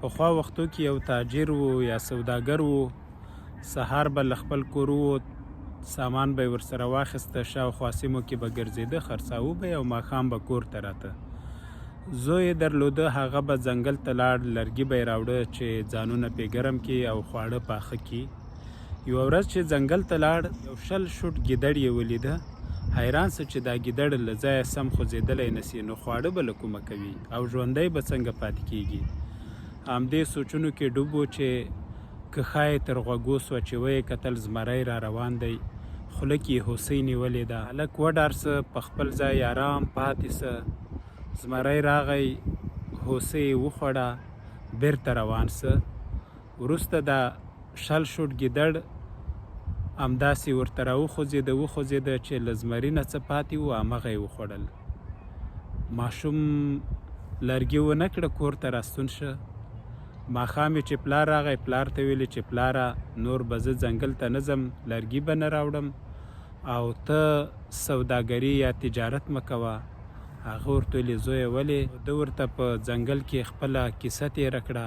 پخوا وختو کې یو تاجر و یا سوداګر و، سهار به له خپل کور ووت، سامان به یې ورسره واخیسته، شاوخوا سیمو کې به ګرځېده، خرڅاوه به یې او ماښام به کور ته راته. زوی یې درلوده، هغه به ځنګل ته لاړ، لرګي به یې راوړه چې ځانونه پې ګرم کړي او خواړه پاخه کړي. یوه ورځ چې ځنګل ته لاړ، یو 20 شوټ ګیدړ یې ولیده. حیران سه چې دا ګیدړ له ځایه سم خوځېدلی نه سي، نو خواړه به له کومه کوي او ژوندی به څنګه پاتې کېږي. همدې سوچونو کې ډوب و چې کښا یې تر غوږو سوه چې ویې کتل زمری را روان دی، خوله کې یې هوسۍ نیولې ده. هلک وډار سه، په خپل ځای ارام پاتې سه. زمری راغی، هوسۍ یې وخوړه، بېرته روان سه. وروسته دا 20 شوټ ګیدړ همداسې ورته وخوځېده چې له زمري نه څه پاتې وو همغه یې وخوړل. ماشوم لرګي ونه کړه، کور ته راستون شه. ماښام یې چې پلار راغی، پلار ته ویلې چې پلاره نور به زه ځنګل ته نه ځم، لرګي به نه راوړم او ته سوداګري یا تجارت مه کوه. هغه ورته ویلې زویه ولې؟ ده ورته په ځنګل کې خپله کیسه تېره کړه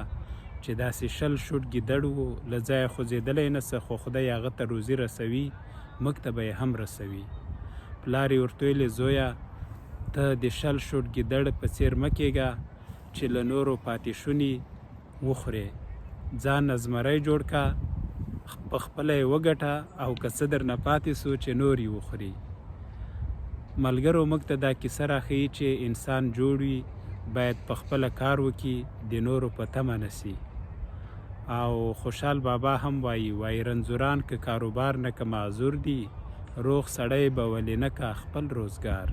چې داسې 20 شوټ ګیدړ و، له ځایه خوځېدلی نه څه، خو خدای هغه ته روزي رسوي، موږ ته به یې هم رسوي. پلار یې ورته ویلې زویه ته د 20 شوټ ګیدړ په څېر مه کېږه چې له نورو پاتې شوني وخورې. ځان نه زمری جوړ که، په خپله یې وګټه او که څه درنه پاتې سو چې نور یې وخوري. ملګرو موږ ته دا کیسه راښیي چې انسان جوړ وي باید په خپله کار وکړي، د نورو په تمه نه سي. او خوشحال بابا هم وایي رنځوران که کاروبار نه که معذور دي، روغ سړی به ولې نه که خپل روزګار.